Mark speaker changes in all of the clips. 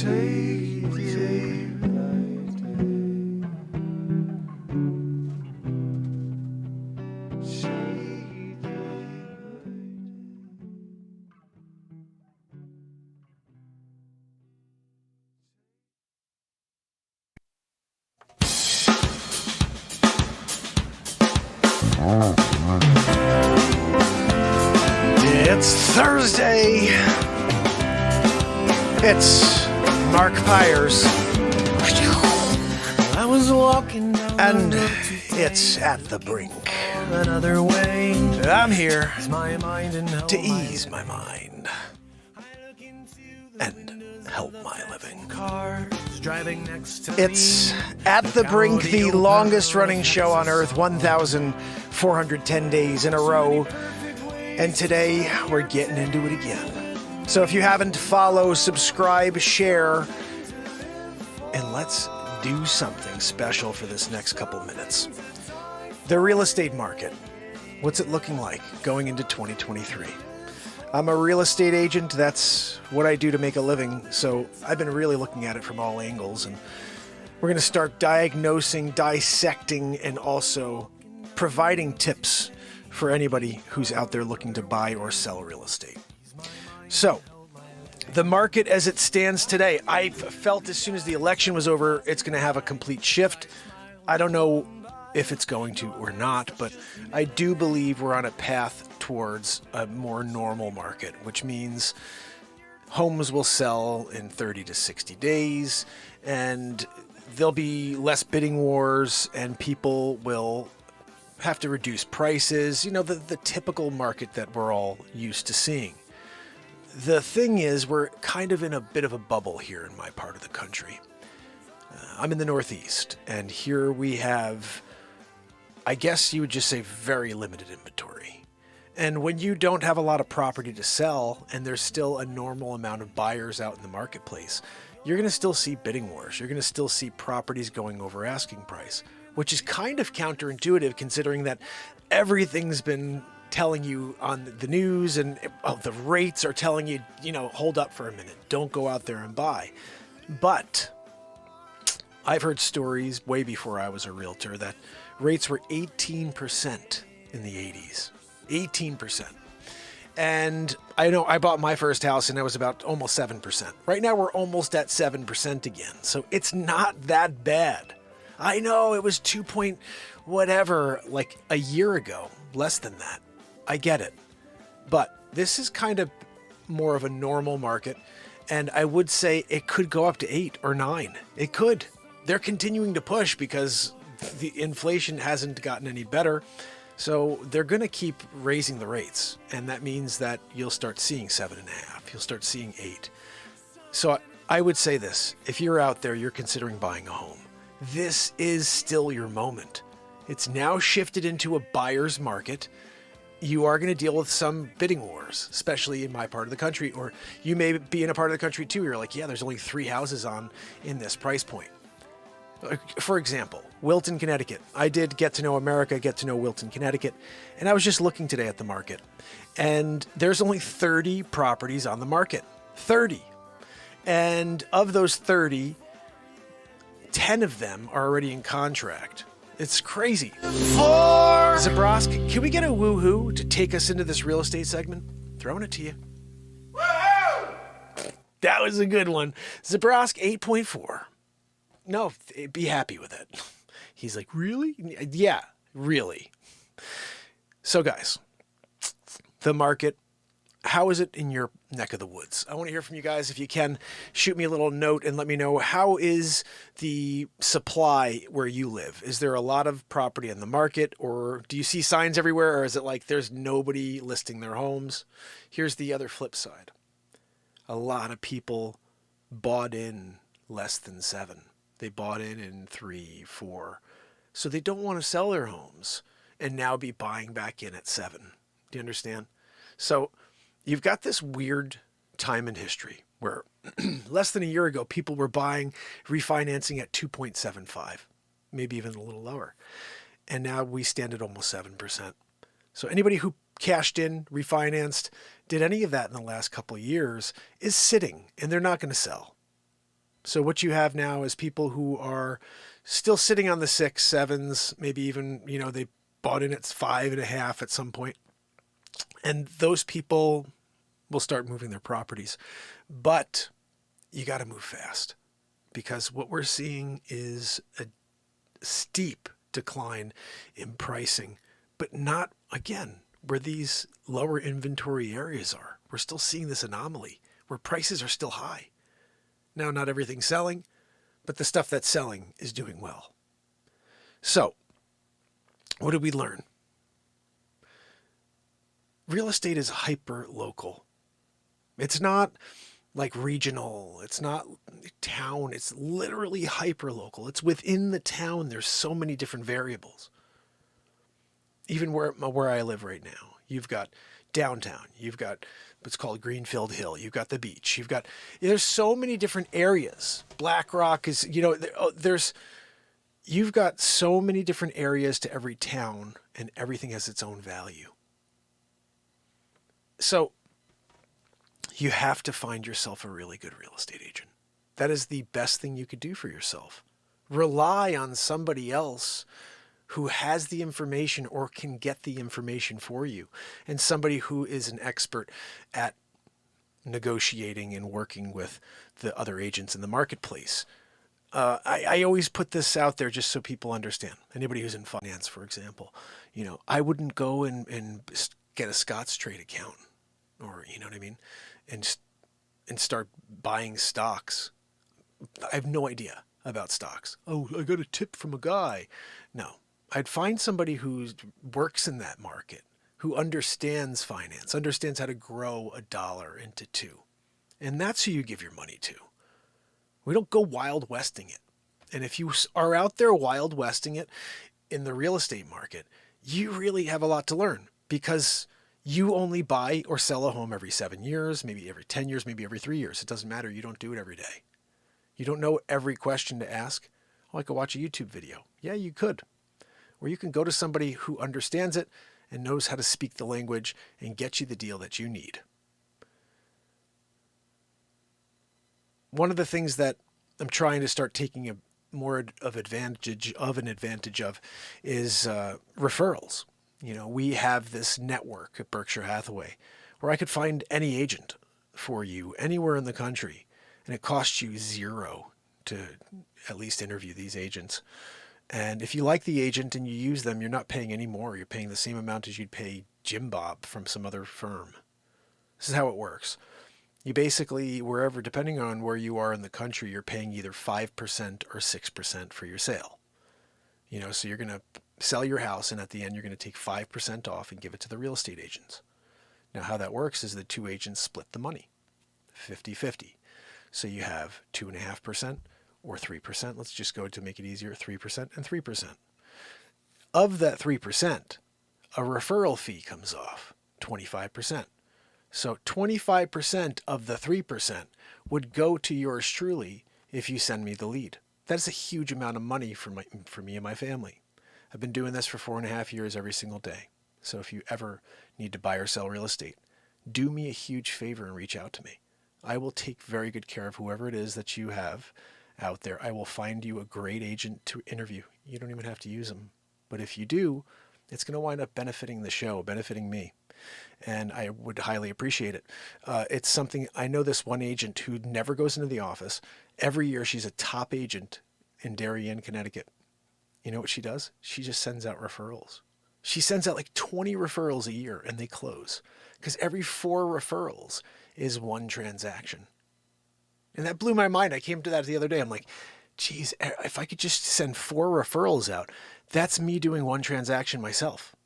Speaker 1: It's Thursday. It's Mark Pyers. I was walking and it's At The Brink. Another way. I'm here to ease my mind and help my living. It's At The Brink, the longest running show on earth, 1,410 days in a row. And today, we're getting into it again. So if you haven't, follow, subscribe, share, and let's do something special for this next couple minutes. The real estate market. What's it looking like going into 2023? I'm a real estate agent. That's what I do to make a living. So I've been really looking at it from all angles. And we're going to start diagnosing, dissecting, and also providing tips for anybody who's out there looking to buy or sell real estate. So, the market as it stands today, I felt as soon as the election was over, it's going to have a complete shift. I don't know if it's going to or not, but I do believe we're on a path towards a more normal market, which means homes will sell in 30 to 60 days, and there'll be less bidding wars, and people will have to reduce prices, the typical market that we're all used to seeing. The thing is, we're kind of in a bit of a bubble here in my part of the country. I'm in the Northeast, and here we have, I guess you would just say, very limited inventory. And when you don't have a lot of property to sell, and there's still a normal amount of buyers out in the marketplace, you're going to still see bidding wars. You're going to still see properties going over asking price, which is kind of counterintuitive considering that everything's been telling you on the news and the rates are telling you, hold up for a minute. Don't go out there and buy. But I've heard stories way before I was a realtor that rates were 18% in the 80s. 18%. And I know I bought my first house and it was about almost 7%. Right now we're almost at 7% again. So it's not that bad. I know it was 2 point whatever, like a year ago, less than that. I get it. But this is kind of more of a normal market. And I would say it could go up to 8 or 9. It could. They're continuing to push because the inflation hasn't gotten any better. So they're going to keep raising the rates. And that means that you'll start seeing 7.5. You'll start seeing 8. So I would say this. If you're out there, you're considering buying a home. This is still your moment. It's now shifted into a buyer's market. You are going to deal with some bidding wars, especially in my part of the country, or you may be in a part of the country too. You're like, yeah, there's only 3 houses in this price point. For example, Wilton, Connecticut. I did Get to Know America, Get to Know Wilton, Connecticut, and I was just looking today at the market, and there's only 30 properties on the market. 30. And of those 30, 10 of them are already in contract. It's crazy. Zabrowski, can we get a woohoo to take us into this real estate segment? Throwing it to you. Woohoo! That was a good one. Zabrowski, 8.4. No, be happy with it. He's like, really? Yeah, really. So guys, the market, how is it in your neck of the woods? I want to hear from you guys. If you can, shoot me a little note and let me know, how is the supply where you live? Is there a lot of property on the market, or do you see signs everywhere, or is it like there's nobody listing their homes? Here's the other flip side. A lot of people bought in less than 7. They bought in 3, 4. So they don't want to sell their homes and now be buying back in at 7. Do you understand? So you've got this weird time in history where less than a year ago, people were buying, refinancing at 2.75, maybe even a little lower. And now we stand at almost 7%. So anybody who cashed in, refinanced, did any of that in the last couple of years is sitting, and they're not going to sell. So what you have now is people who are still sitting on the 6, 7s, maybe even, they bought in at 5.5 at some point. And those people will start moving their properties. But you got to move fast, because what we're seeing is a steep decline in pricing, but not, again, where these lower inventory areas are. We're still seeing this anomaly where prices are still high. Now, not everything's selling, but the stuff that's selling is doing well. So, what did we learn? Real estate is hyper local. It's not like regional. It's not town. It's literally hyper local. It's within the town. There's so many different variables. Even where I live right now, you've got downtown. You've got what's called Greenfield Hill. You've got the beach. There's so many different areas. Black Rock is, you've got so many different areas to every town, and everything has its own value. So you have to find yourself a really good real estate agent. That is the best thing you could do for yourself. Rely on somebody else who has the information or can get the information for you, and somebody who is an expert at negotiating and working with the other agents in the marketplace. I always put this out there just so people understand. Anybody who's in finance, for example, I wouldn't go and get a Scotts-Trade account, or, you know what I mean? And start buying stocks. I have no idea about stocks. Oh, I got a tip from a guy. No, I'd find somebody who works in that market, who understands finance, understands how to grow $1 into 2. And that's who you give your money to. We don't go Wild Westing it. And if you are out there Wild Westing it in the real estate market, you really have a lot to learn, because you only buy or sell a home every 7 years, maybe every 10 years, maybe every 3 years. It doesn't matter. You don't do it every day. You don't know every question to ask. Oh, I could watch a YouTube video. Yeah, you could. Or you can go to somebody who understands it and knows how to speak the language and get you the deal that you need. One of the things that I'm trying to start taking more of an advantage of is referrals. We have this network at Berkshire Hathaway where I could find any agent for you anywhere in the country, and it costs you $0 to at least interview these agents. And if you like the agent and you use them, you're not paying any more. You're paying the same amount as you'd pay Jim Bob from some other firm. This is how it works. You basically, wherever, depending on where you are in the country, you're paying either 5% or 6% for your sale. So you're going to sell your house, and at the end, you're going to take 5% off and give it to the real estate agents. Now, how that works is the two agents split the money, 50-50. So you have 2.5% or 3%. Let's just go to make it easier, 3% and 3%. Of that 3%, a referral fee comes off, 25%. So 25% of the 3% would go to yours truly if you send me the lead. That is a huge amount of money for me and my family. I've been doing this for 4.5 years every single day. So if you ever need to buy or sell real estate, do me a huge favor and reach out to me. I will take very good care of whoever it is that you have out there. I will find you a great agent to interview. You don't even have to use them. But if you do, it's going to wind up benefiting the show, benefiting me. And I would highly appreciate it. It's something, I know this one agent who never goes into the office. Every year she's a top agent in Darien, Connecticut. You know what she does? She just sends out referrals. She sends out like 20 referrals a year, and they close. Because every 4 referrals is 1 transaction. And that blew my mind. I came to that the other day. I'm like, geez, if I could just send 4 referrals out, that's me doing 1 transaction myself.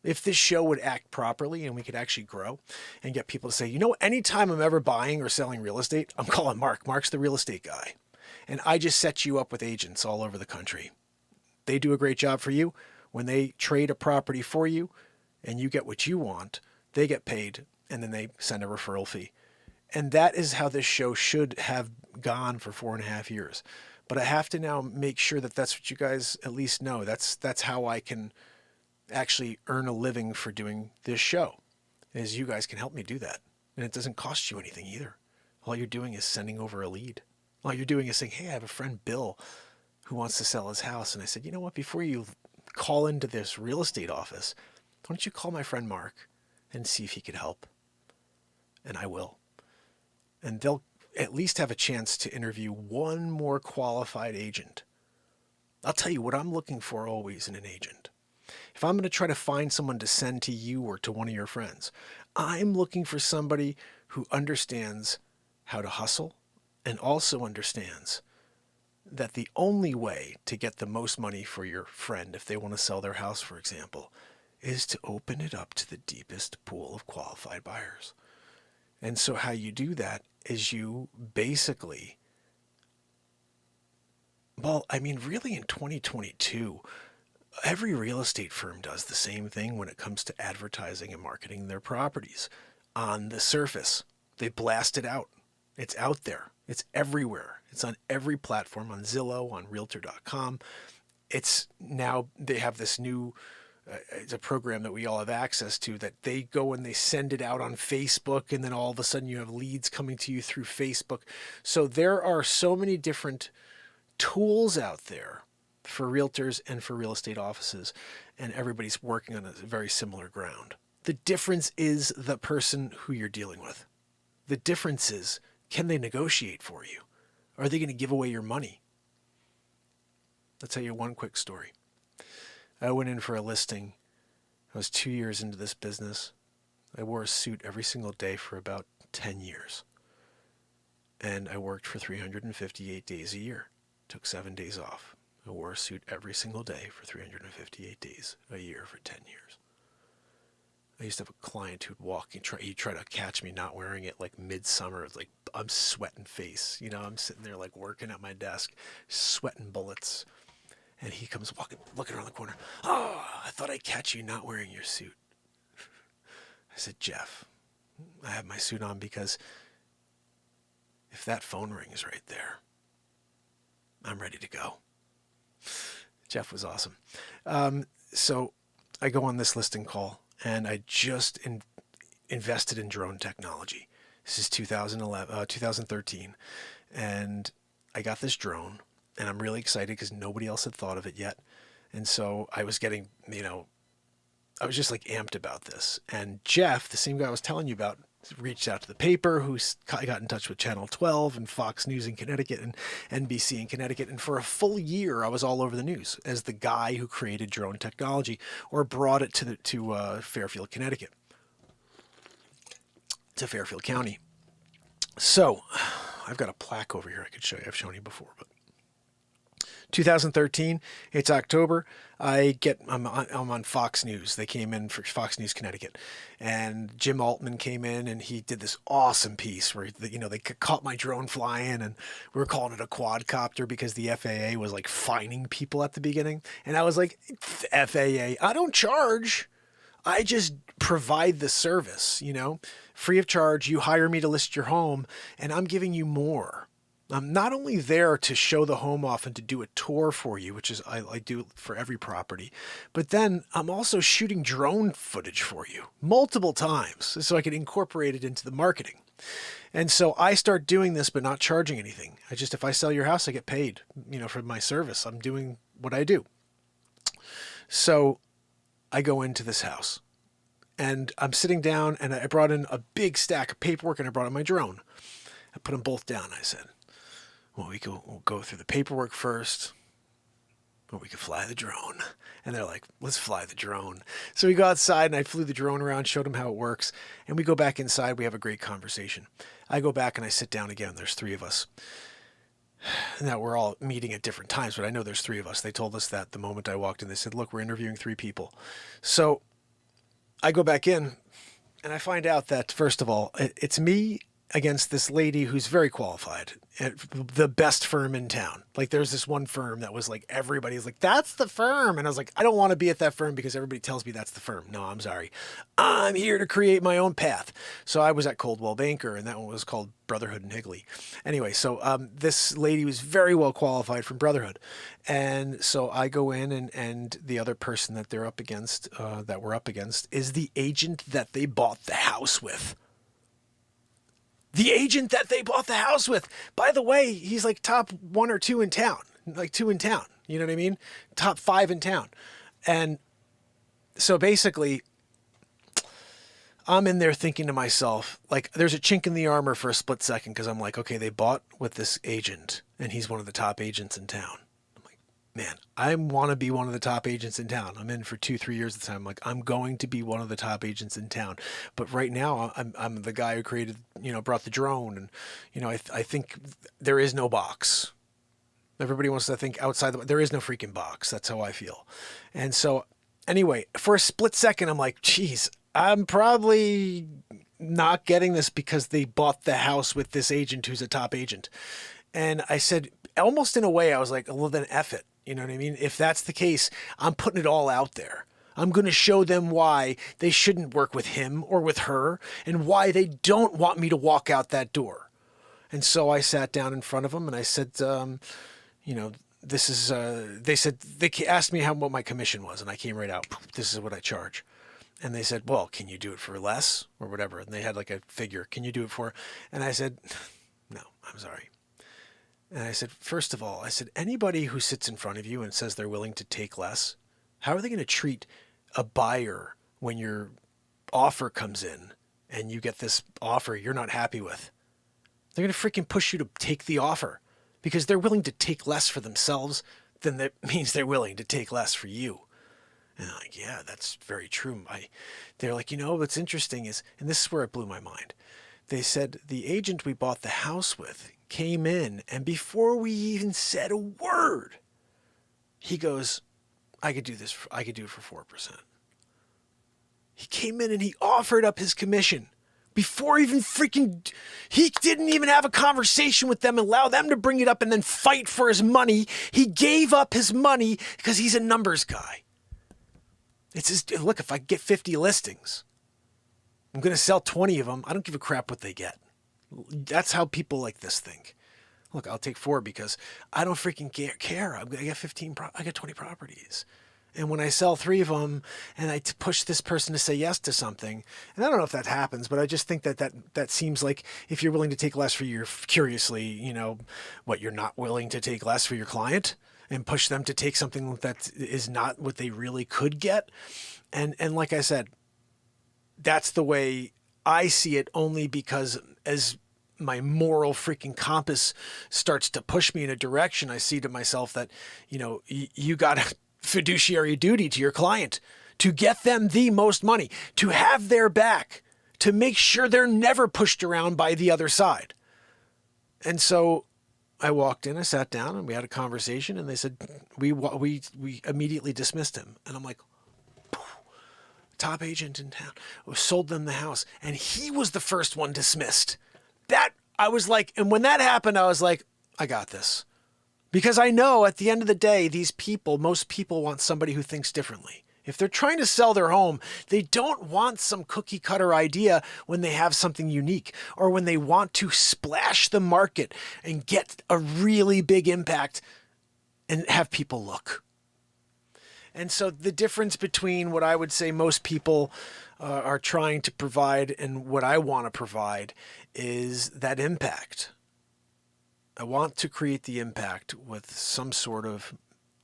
Speaker 1: If this show would act properly and we could actually grow and get people to say, anytime I'm ever buying or selling real estate, I'm calling Mark. Mark's the real estate guy. And I just set you up with agents all over the country. They do a great job for you. When they trade a property for you and you get what you want, they get paid, and then they send a referral fee. And that is how this show should have gone for 4.5 years. But I have to now make sure that that's what you guys at least know. That's how I can actually earn a living for doing this show, is you guys can help me do that. And it doesn't cost you anything either. All you're doing is sending over a lead. All you're doing is saying, hey, I have a friend, Bill, who wants to sell his house. And I said, you know what, before you call into this real estate office, why don't you call my friend Mark and see if he could help? And I will. And they'll at least have a chance to interview one more qualified agent. I'll tell you what I'm looking for always in an agent. If I'm going to try to find someone to send to you or to one of your friends, I'm looking for somebody who understands how to hustle and also understands that the only way to get the most money for your friend, if they want to sell their house, for example, is to open it up to the deepest pool of qualified buyers. And so how you do that is you basically, well, I mean, really in 2022, every real estate firm does the same thing when it comes to advertising and marketing their properties. On the surface, they blast it out. It's out there. It's everywhere. It's on every platform, on Zillow, on Realtor.com. It's now, they have this new, it's a program that we all have access to, that they go and they send it out on Facebook, and then all of a sudden you have leads coming to you through Facebook. So there are so many different tools out there for realtors and for real estate offices, and everybody's working on a very similar ground. The difference is the person who you're dealing with. The difference is, can they negotiate for you? Are they going to give away your money? I'll tell you one quick story. I went in for a listing. I was 2 years into this business. I wore a suit every single day for about 10 years. And I worked for 358 days a year. Took 7 days off. I wore a suit every single day for 358 days a year for 10 years. I used to have a client who'd walk and he'd try to catch me not wearing it like midsummer. It's like, I'm sweating face. You know, I'm sitting there like working at my desk, sweating bullets. And he comes walking, looking around the corner. Oh, I thought I'd catch you not wearing your suit. I said, Jeff, I have my suit on because if that phone rings right there, I'm ready to go. Jeff was awesome. So I go on this listing call, and I just invested in drone technology. This is 2013. And I got this drone, and I'm really excited because nobody else had thought of it yet. And so I was getting, I was just like amped about this. And Jeff, the same guy I was telling you about, reached out to the paper, who got in touch with Channel 12 and Fox News in Connecticut and NBC in Connecticut. And for a full year, I was all over the news as the guy who created drone technology or brought it to Fairfield, Connecticut, to Fairfield County. So I've got a plaque over here I could show you. I've shown you before, but 2013, it's October. I'm on Fox News. They came in for Fox News Connecticut, and Jim Altman came in and he did this awesome piece where they caught my drone flying, and we were calling it a quadcopter because the FAA was like fining people at the beginning, and I was like, FAA, I don't charge. I just provide the service, free of charge. You hire me to list your home, and I'm giving you more. I'm not only there to show the home off and to do a tour for you, which is I do for every property, but then I'm also shooting drone footage for you multiple times so I can incorporate it into the marketing. And so I start doing this, but not charging anything. If I sell your house, I get paid, for my service. I'm doing what I do. So I go into this house, and I'm sitting down, and I brought in a big stack of paperwork, and I brought in my drone. I put them both down. I said, well, we'll go through the paperwork first, or we could fly the drone. And they're like, let's fly the drone. So we go outside, and I flew the drone around, showed them how it works. And we go back inside. We have a great conversation. I go back and I sit down again. There's three of us. Now, we're all meeting at different times, but I know there's three of us. They told us that the moment I walked in. They said, look, we're interviewing 3 people. So I go back in, and I find out that, first of all, it's me against this lady who's very qualified at the best firm in town. Like, there's this one firm that was like, everybody's like, that's the firm. And I was like, I don't want to be at that firm because everybody tells me that's the firm. No, I'm sorry. I'm here to create my own path. So I was at Coldwell Banker, and that one was called Brotherhood and Higley. Anyway, so this lady was very well qualified from Brotherhood. And so I go in, and the other person that they're up against, that we're up against, is the agent that they bought the house with. The agent that they bought the house with. By the way, he's like top 1 or 2 in town, like 2 in town. You know what I mean? Top 5 in town. And so basically, I'm in there thinking to myself, like, there's a chink in the armor for a split second, because I'm like, okay, they bought with this agent, and he's one of the top agents in town. I'm like, man, I want to be one of the top agents in town. I'm in for 2-3 years at the time. I'm like, I'm going to be one of the top agents in town. But right now, I'm the guy who created, brought the drone, and I think there is no box. Everybody wants to think outside there is no freaking box. That's how I feel. And so, anyway, for a split second, I'm like, geez, I'm probably not getting this because they bought the house with this agent who's a top agent. And I said, almost in a way, I was like, well, then F it. You know what I mean? If that's the case, I'm putting it all out there. I'm going to show them why they shouldn't work with him or with her, and why they don't want me to walk out that door. And so I sat down in front of them and I said, this is, they asked me what my commission was, and I came right out, this is what I charge. And they said, well, can you do it for less or whatever? And they had like a figure. Can you do it for? And I said, no, I'm sorry. And I said, first of all, anybody who sits in front of you and says they're willing to take less, how are they going to treat a buyer when your offer comes in and you get this offer you're not happy with? They're going to freaking push you to take the offer because they're willing to take less for themselves. Then that means they're willing to take less for you. And I'm like, yeah, that's very true. They're like, what's interesting is, and this is where it blew my mind. They said the agent we bought the house with came in, and before we even said a word, he goes, I could do it for 4%. He came in and he offered up his commission before even he didn't even have a conversation with them and allow them to bring it up and then fight for his money. He gave up his money because he's a numbers guy. It's just, look, if I get 50 listings, I'm going to sell 20 of them. I don't give a crap what they get. That's how people like this think. Look, I'll take 4 because I don't freaking care. I got 20 properties. And when I sell 3 of them and I push this person to say yes to something, and I don't know if that happens, but I just think that seems like if you're willing to take less for your, curiously, you're not willing to take less for your client and push them to take something that is not what they really could get. And like I said, that's the way I see it, only because as my moral freaking compass starts to push me in a direction, I see to myself that, you got a fiduciary duty to your client to get them the most money, to have their back, to make sure they're never pushed around by the other side. And so I walked in, I sat down, and we had a conversation, and they said, we immediately dismissed him. And I'm like, top agent in town, sold them the house. And he was the first one dismissed. I was like, and when that happened, I was like, I got this. Because I know at the end of the day, most people want somebody who thinks differently. If they're trying to sell their home, they don't want some cookie cutter idea when they have something unique, or when they want to splash the market and get a really big impact and have people look. And so the difference between what I would say most people are trying to provide and what I want to provide is that impact. I want to create the impact with some sort of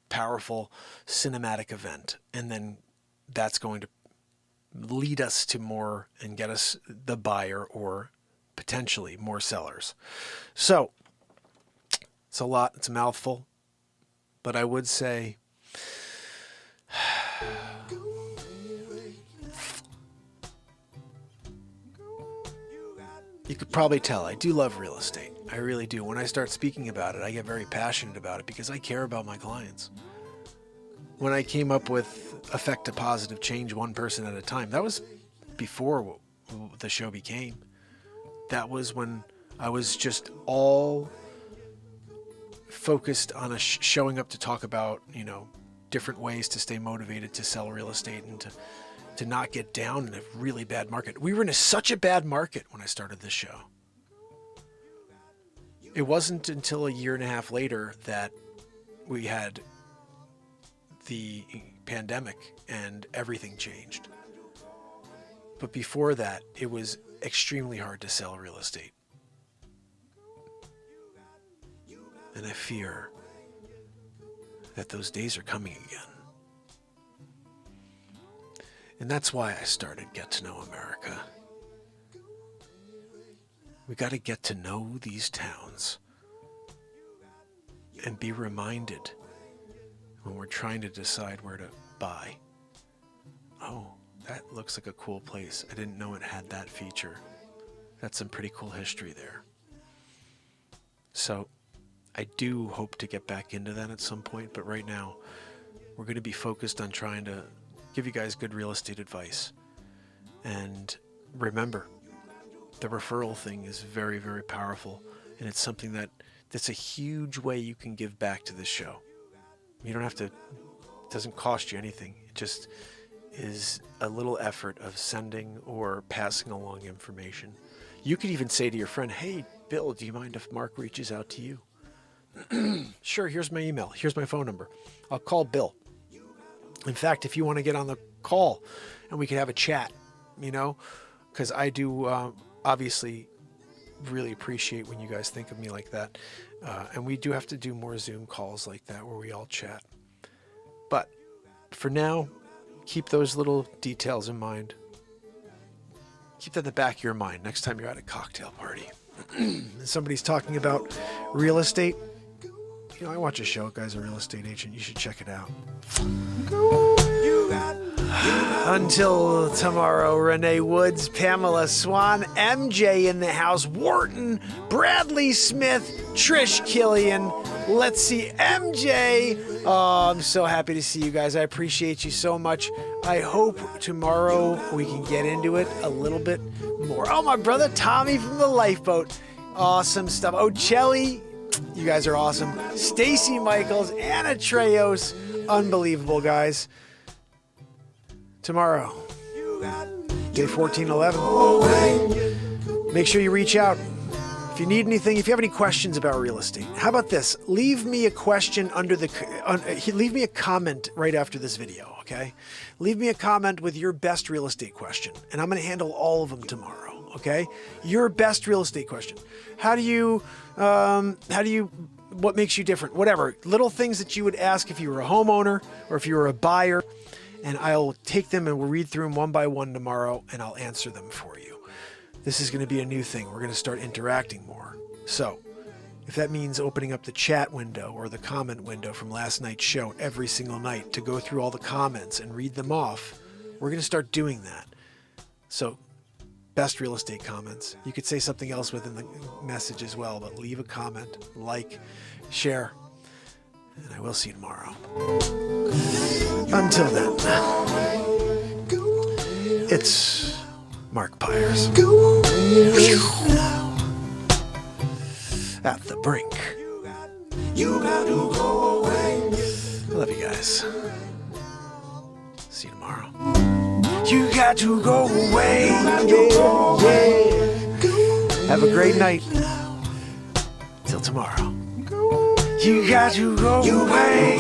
Speaker 1: powerful cinematic event, and then that's going to lead us to more and get us the buyer or potentially more sellers. So it's a lot, it's a mouthful, but I would say you could probably tell I do love real estate. I really do. When I start speaking about it, I get very passionate about it because I care about my clients. When I came up with Affect a Positive Change One Person at a Time, that was before the show became. That was when I was just all focused on showing up to talk about, different ways to stay motivated to sell real estate and to not get down in a really bad market. We were in such a bad market when I started this show. It wasn't until a year and a half later that we had the pandemic and everything changed. But before that, it was extremely hard to sell real estate. And I fear that those days are coming again. And that's why I started Get to Know America. We got to get to know these towns and be reminded when we're trying to decide where to buy. Oh, that looks like a cool place. I didn't know it had that feature. That's some pretty cool history there. So I do hope to get back into that at some point, but right now we're going to be focused on trying to give you guys good real estate advice. And remember, the referral thing is very, very powerful, and it's something that's a huge way you can give back to this show. You don't have to, it doesn't cost you anything. It just is a little effort of sending or passing along information. You could even say to your friend, hey, Bill, do you mind if Mark reaches out to you? Sure, here's my email. Here's my phone number. I'll call Bill. In fact, if you want to get on the call and we can have a chat, because I do obviously really appreciate when you guys think of me like that. And we do have to do more Zoom calls like that where we all chat. But for now, keep those little details in mind. Keep that in the back of your mind next time you're at a cocktail party. Somebody's talking about real estate. I watch a show, Guy's a Real Estate Agent. You should check it out. Until tomorrow, Renee Woods, Pamela Swan, MJ in the house, Wharton, Bradley Smith, Trish Killian. Let's see, MJ. Oh, I'm so happy to see you guys. I appreciate you so much. I hope tomorrow we can get into it a little bit more. Oh, my brother Tommy from the Lifeboat. Awesome stuff. Oh, Chelly. You guys are awesome. Stacy Michaels, Anna Treos. Unbelievable, guys. Tomorrow, day 1411. Make sure you reach out. If you need anything, if you have any questions about real estate, how about this? Leave me a question leave me a comment right after this video, okay? Leave me a comment with your best real estate question, and I'm going to handle all of them tomorrow, okay? Your best real estate question. What makes you different? Whatever. Little things that you would ask if you were a homeowner or if you were a buyer. And I'll take them and we'll read through them one by one tomorrow and I'll answer them for you. This is going to be a new thing. We're going to start interacting more. So if that means opening up the chat window or the comment window from last night's show every single night to go through all the comments and read them off, we're going to start doing that. So best real estate comments. You could say something else within the message as well, but leave a comment, like, share, and I will see you tomorrow. Until then, it's Mark Pyers. At the brink. I love you guys. See you tomorrow. You got to go away. Yeah. Have a great night. Till tomorrow. You got to go away.